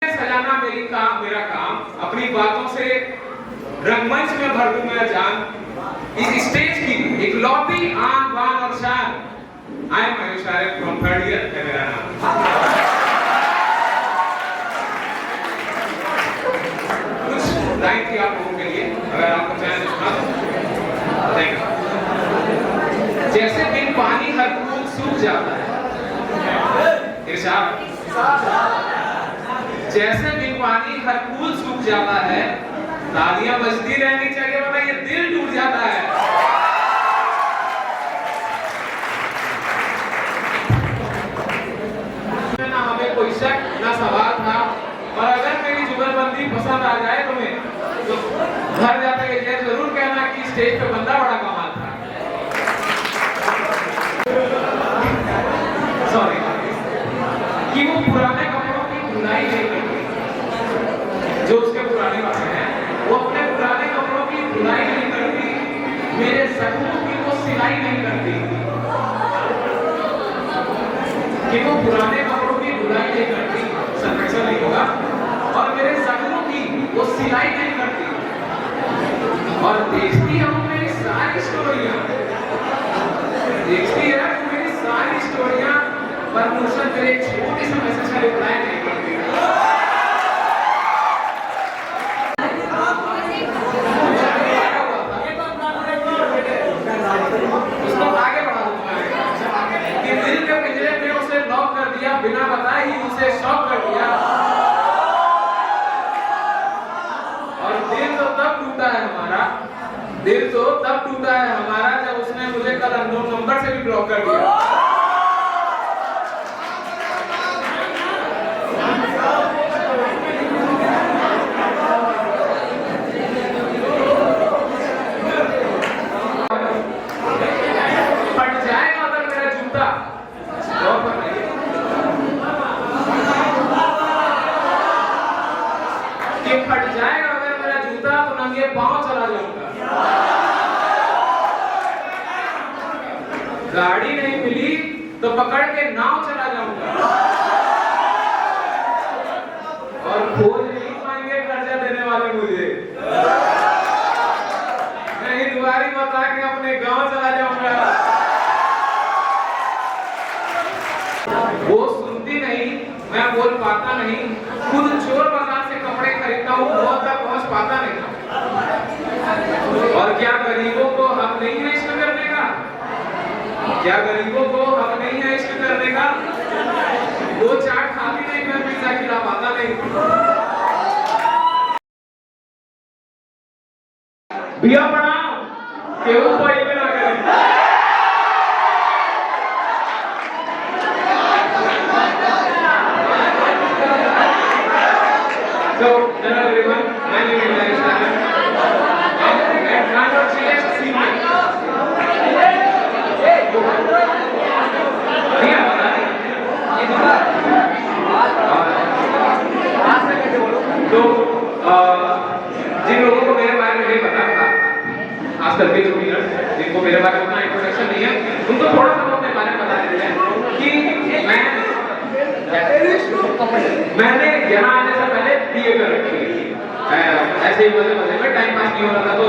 सजाना मेरा काम, अपनी बातों से रंगमंच में भर दूं मैं जान। इस स्टेज की इकलौती आन बान और शान। I am Ayush Arya from third year है मेरा नाम। कुछ लाइन थी आप लोगों के लिए, अगर आपको चाहे तो सुना दो। Thank you. जैसे बिन पानी हर फूल सूख जाता है, इरशाद। जैसे बिन पानी हर फूल सूख जाता है, तालियां बजती रहनी चाहिए वरना ये दिल टूट जाता है। ना हमें कोई शक ना सवाल था, और अगर मेरी जुगलबंदी पसंद आ जाए तुम्हें तो घर जाकर ये जरूर कहना कि स्टेज पे बंदा बड़ा कमाल था। सॉरी कि वो पुराने कपड़ों की धुलाई नहीं करती। जो उसके पुराने कपड़े हैं वो अपने पुराने कपड़ों की धुलाई नहीं करती, मेरे जख्मों की वो सिलाई नहीं करती। कि वो पुराने कपड़ों की धुलाई नहीं करती, संरक्षण नहीं होगा, और मेरे जख्मों की वो सिलाई नहीं करती, और देखती है वो मेरी सारी स्टोरियां, देखती है वो मेरी सारी स्टोरियां, पर मुझसे मेरे एक छोटे से मैसेज का रिप्लाई नहीं करती। उसको आगे बढ़ा दूंगा कि दिल के पिंजरे में उसे लॉक कर दिया, बिना बताए ही उसे शॉक कर दिया, और दिल तो तब टूटा है हमारा, दिल तो तब टूटा है हमारा जब उसने मुझे कल अननोन नंबर से भी ब्लॉक कर दिया। फट जाएगा अगर मेरा जूता तो नंगे पांव चला जाऊंगा। गाड़ी नहीं मिली तो पकड़ के नाव चला जाऊंगा, और खोज नहीं पाएंगे कर्जा देने वाले मुझे, नहीं दुआरी बता के अपने गांव चला जाऊंगा। वो सुनती नहीं, मैं बोल पाता नहीं, खुद चोर बाजार से कपड़े खरीदता हूँ, बहुत तक पहुंच पाता नहीं। और क्या गरीबों को हक नहीं है इश्क करने का? क्या गरीबों को हक नहीं है इश्क करने का? वो चाट खाती नहीं, मैं पिज्जा खिला पाता नहीं। भैया प्रणाम, केहू कोई भी ना करे। So, hello everyone, my name is Ayush Arya, and I'm not CSC. तो जिन लोगों को मेरे बारे में नहीं पता था, खास करके जो लीडर्स जिनको मेरे बारे में उतना इंट्रोडक्शन नहीं है, उनको थोड़ा सा अपने बारे में बता देते हैं कि मैंने यहाँ आने से पहले बीए कर रखी है। ऐसे ही मजे में टाइम पास नहीं हो रहा था तो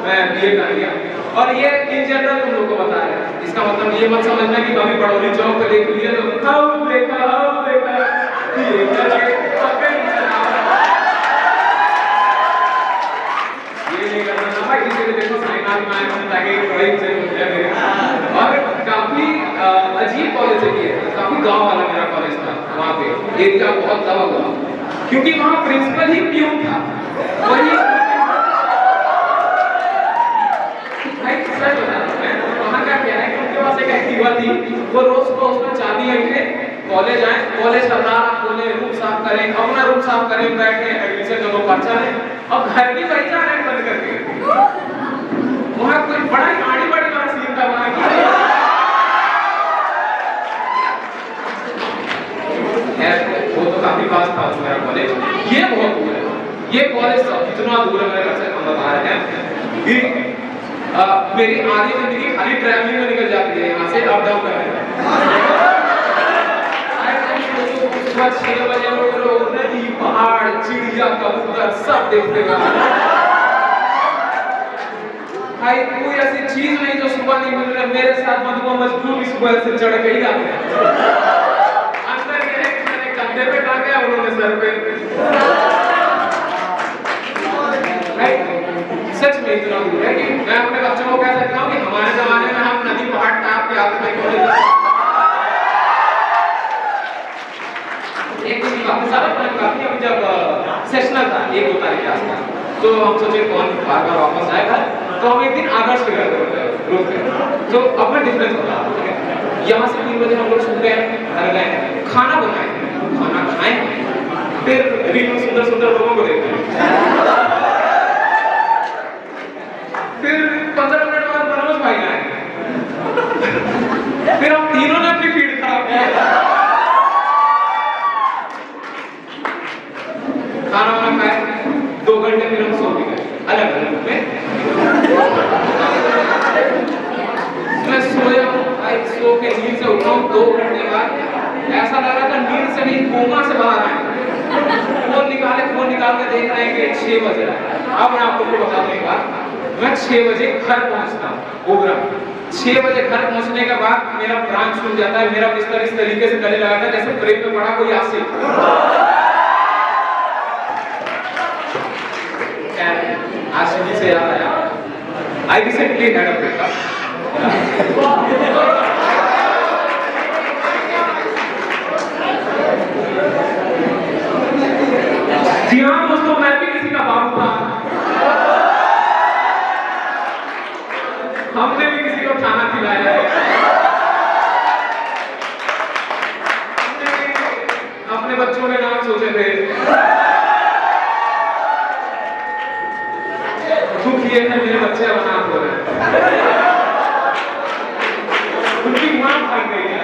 मैं बीए कर लिया, और ये इन जनरल तुम लोगों को बता रहे हैं। इसका मतलब ये मत समझना कि कभी बड़ौली चौक पे देख लिया तो देखा ये नहीं करना ना भाई, किसी को देखो साइना में आए हम ताकि ड्राइंग से हो जाए मेरे। और काफी अजीब कॉलेज है ये, काफी गांव वाला मेरा कॉलेज था, वहाँ पे एरिया बहुत दबा हुआ, क्योंकि वहाँ प्रिंसिपल ही प्यून था। वही वहाँ का क्या है कि उनके पास एक एक्टिवा थी, वो रोज को उसमें चाबी रखे कॉलेज आए, कॉलेज का रात बोले रूम साफ करें, अपना रूम साफ करें, बैठे एडमिशन का लोग पर्चा है, और घर भी वही जा रहे हैं बंद करके। वहाँ कोई बड़ा ही बड़ी सीन था वहाँ की। वो तो काफी पास था मेरा कॉलेज, ये बहुत दूर है, ये कॉलेज इतना दूर है मेरे घर से, हम बता रहे हैं कि मेरी आधी जिंदगी खाली ट्रैवलिंग में निकल जाती है, यहाँ से अप डाउन करने में। सुबह 6 बजे उठ रहे हो, नदी, पहाड़, चिड़िया, कबूतर सब देखते हुए भाई कोई ऐसी चीज नहीं जो सुबह नहीं मिल रही। मेरे साथ मधुआ मजदूर भी सुबह से चढ़ के ही आते हैं। अंदर गए, मैंने कंधे पे टांगा, उन्होंने सर पे। सच में इतना दूर है कि मैं अपने बच्चों को कह सकता हूँ कि हमारे जमाने में हम नदी पहाड़ टाप के आते थे। एक दिन काफी सारा प्लान काफी अभी जब सेशनल था 1-2 तारीख के आसपास, तो हम सोचे कौन बार बार वापस आएगा, तो हम एक दिन आदर्श के घर रुक गए। तो अब मैं डिफरेंस बता रहा हूँ। यहाँ से 3 बजे हम लोग सो गए, घर गए, खाना बनाए, खाना खाएं, फिर रील में सुंदर सुंदर लोगों को देखते। फिर 15 मिनट बाद मनोज भाई आए, फिर हम तीनों ने अपनी फीड खराब की। खाना वाना खाए, 2 घंटे फिर हम सो भी गए अलग अलग में। मैं सोया हूँ, सो के नींद से उठा हूँ 2 घंटे बाद, ऐसा लग रहा था नींद से नहीं कोमा से बाहर आए। फोन निकाल के देख रहे हैं कि 6 बजे रहा है। अब मैं आपको बता दूं एक बात, मैं 6 बजे घर पहुंचता हूँ ओबरा। 6 बजे घर पहुंचने के बाद मेरा प्राण छूट जाता है, मेरा बिस्तर इस तरीके से गले लगाता है जैसे ब्रेक में पड़ा कोई आसिफ। आशिकी से याद आया, I recently had a breakup. जी हाँ दोस्तों, मैं भी किसी का बाप था। हमने भी किसी को खाना खिलाया है, अपने बच्चों के नाम सोचे थे। दुख ये है मेरे बच्चे अनाथ हो रहे हैं, उनकी मां भाग गई है।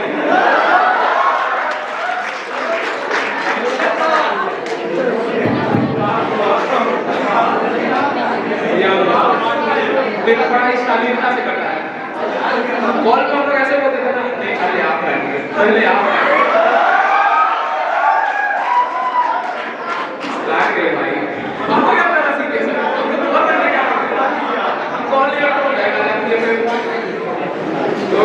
मेरा पढ़ाई शालीनता से कटा है। कॉल पे हम लोग ऐसे बोलते थे ना, नहीं पहले आप बैठिए, पहले आप बैठिए। लाग गए भाई, आपको क्या पता नसीब कैसे है? कॉल नहीं रखो, बैठा जाती है तो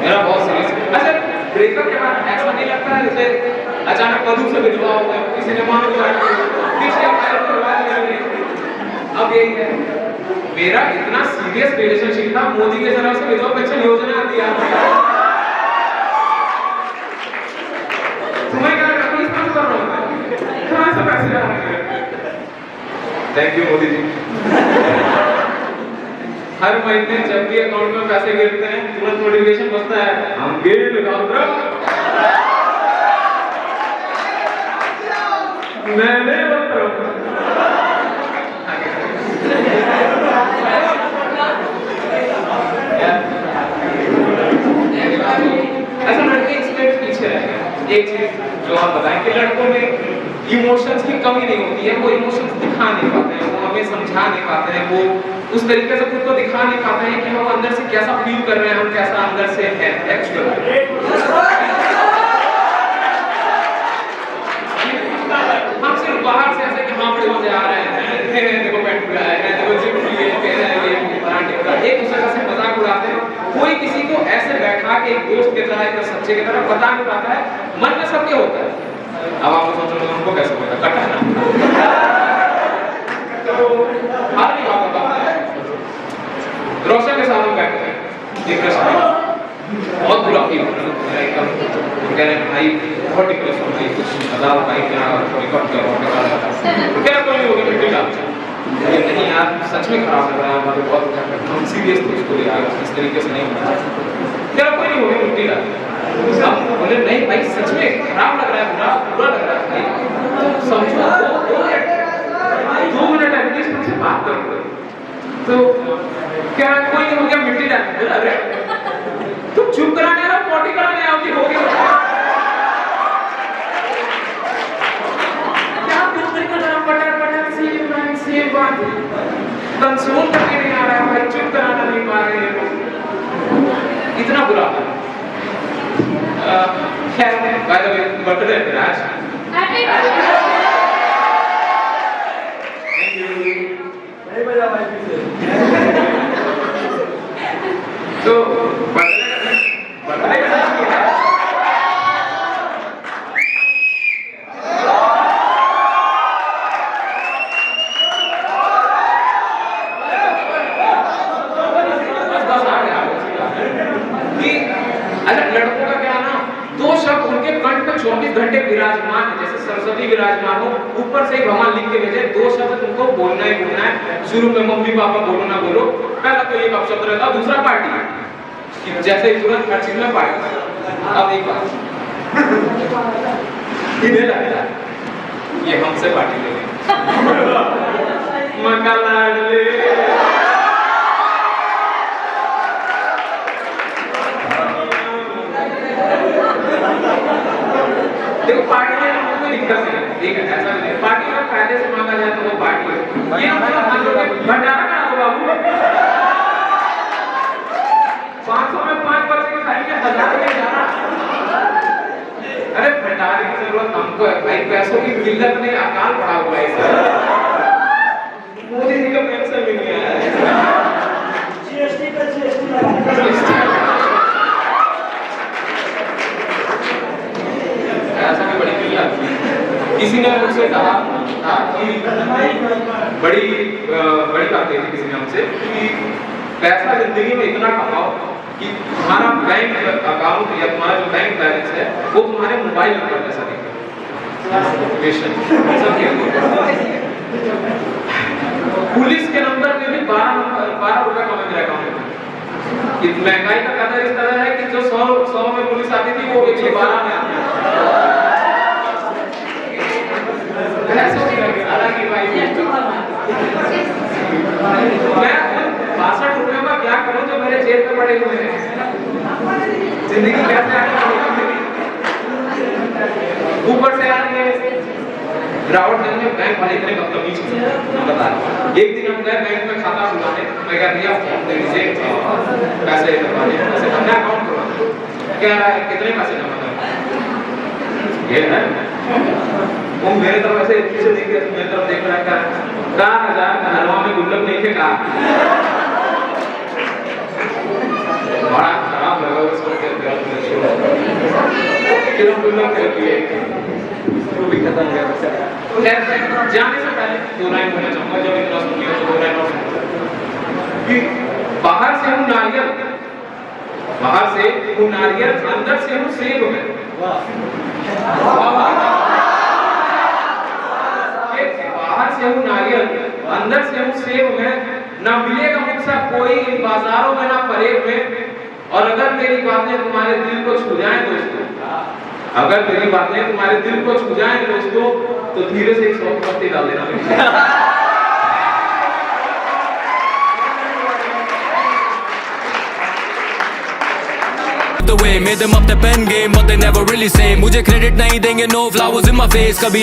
मेरा बहुत सीरियस। अच्छा, ब्रेकअप के बाद ऐसा नहीं लगता है जैसे अचानक मधु से विधवा हो गया, किसी ने मान लिया, अब यही है। मेरा इतना सीरियस रिलेशनशिप था, मोदी के तरफ से विधवा पेंशन योजना दिया। तुम्हें क्या लगा पुलिस बंद कर रहा हूँ, कहाँ से पैसे आ रहे हैं? Thank you Modi ji. हर महीने जब भी अकाउंट में पैसे गिरते हैं तुरंत नोटिफिकेशन बजता है, हम गिर लगाओ। मैं नहीं बता रहा। ऐसा लड़के इसमें पीछे रह गए। एक चीज जो आप बताएं कि लड़कों में इमोशंस की कमी नहीं होती है, वो इमोशंस दिखा नहीं पाते हैं, वो हमें समझा नहीं पाते हैं, वो उस तरीके से खुद को दिखा नहीं पाते हैं कि हम अंदर से कैसा फील कर रहे हैं, हम कैसा अंदर से है एक्चुअली। हम सिर्फ बाहर से ऐसे कि हाँ बड़े मजे आ रहे हैं, देखो पेट बुलाया है, देखो जिम लिए कह रहे हैं, ये पराठे का एक दूसरे का से मजाक उड़ाते हैं। कोई किसी को ऐसे बैठा के एक दोस्त की तरह, एक सच्चे की तरह बता नहीं पाता है, मन में सबके होता है। अब आप सोच रहे हो उनको कैसे होगा कटा ना, तो हर नहीं बात होता है। रोशन के साथ हम बैठे हैं, डिप्रेशन बहुत बुरा फील हो रहा है, कह रहे हैं भाई बहुत डिप्रेशन हो रही है, कुछ बताओ भाई क्या रिकॉर्ड करो, कह रहे कोई होगी मिट्टी डाल ये नहीं यार सच में खराब लग रहा है, मतलब बहुत हम सीरियस थे उसको ले आए, इस तरीके से नहीं होना, कह रहा कोई नहीं होगी मिट्टी डाल। अब बोले नहीं भाई सच में खराब लग रहा है, बुरा लग रहा है भाई, तो समझो 2 मिनट एटलीस्ट मुझसे बात करो। तो क्या कोई नहीं हो गया मिट्टी डाल, बोला अरे तुम चुप कराने आओ पॉटी कराने आओ कि हो गया क्या तुम नहीं कर रहा, पटर सेम बात कंसोल करके नहीं आ रहा है भाई, चुप कराना नहीं पा रहे हैं लोग, इतना बुरा। खैर बाय द वे बर्थडे है आज, उसके कंठ में 24 घंटे विराजमान है, जैसे सरस्वती विराजमान हो, ऊपर से ही भगवान लिख के भेजे 2 शब्द तुमको बोलना ही बोलना है। शुरू में मम्मी पापा बोलो ना बोलो, पहला तो एक अपशब्द रहता है, दूसरा पार्टी कि जैसे ही तुरंत हर चीज में पार्टी। अब एक बात इन्हें लगता है ये हमसे पार्टी ले मक्का लाडले देखो पार्टी में कोई दिक्कत नहीं है, ठीक है, ऐसा नहीं। पार्टी में पहले से मांगा जाए तो वो पार्टी है। ये मतलब हम लोग भंडारा करा दो बाबू, 500 में 5 बच्चे खाएंगे, 1000 में जाना। अरे भंडारे की जरूरत हमको है भाई, पैसों की किल्लत नहीं, अकाल पड़ा हुआ है सर। मोदी जी का पेंशन भी नहीं आया है, जीएसटी पर जीएसटी लगा, ऐसा भी बड़ी किल्लत। किसी ने मुझसे कहा था कि बड़ी बात कही थी किसी ने हमसे कि पैसा जिंदगी में इतना कमाओ कि तुम्हारा बैंक अकाउंट या तुम्हारा जो बैंक बैलेंस है वो तुम्हारे मोबाइल नंबर जैसा दिखे। पुलिस के नंबर में भी 12 रुपए कम मेरे अकाउंट में। महंगाई का कदर इस तरह है कि जो 100 में पुलिस आती थी वो 112 में आती है। हालांकि भाई मैं 62 रुपयों का क्या करूं जो मेरे जेब में पड़े हुए हैं, जिंदगी कैसे आगे। ऊपर से आगे रावटगंज में बैंक वाले इतने बदतमीज बता रहे। एक दिन हम गए बैंक में खाता खुलवाने, मैं कह दिया फॉर्म दे दीजिए पैसे करवाने, पैसे अपना अकाउंट खुलवाना। कह रहा है कितने पैसे जमा करना ये है। वो मेरे तरफ ऐसे पीछे देख रहा है, मेरे तरफ देख रहा है, कहा 1000 का हलवा में गुल्लक नहीं थे, कहा बड़ा खराब लगा उसको, किलो गुल्लक कर दिए वो भी खत्म हो गया बेचारा। जाने से पहले 2 लाइन बोलना चाहूंगा, जब इतना सुन लिया तो 2 लाइन और कि बाहर से हूँ नारियल, बाहर से हूँ नारियल, अंदर से हूँ सेब में। बाहर से हूँ नारियल, अंदर से हूँ सेब में, ना मिलेगा मुझसे कोई इन बाजारों में ना फरेब में। और अगर मेरी बातें तुम्हारे दिल को छू जाएं दोस्तों, अगर मेरी बातें तुम्हारे दिल को छू जाएं दोस्तों, तो धीरे से 100 पत्ते डाल देना। The way made them up the pen game but they never really say मुझे क्रेडिट नहीं देंगे, no flowers in my face कभी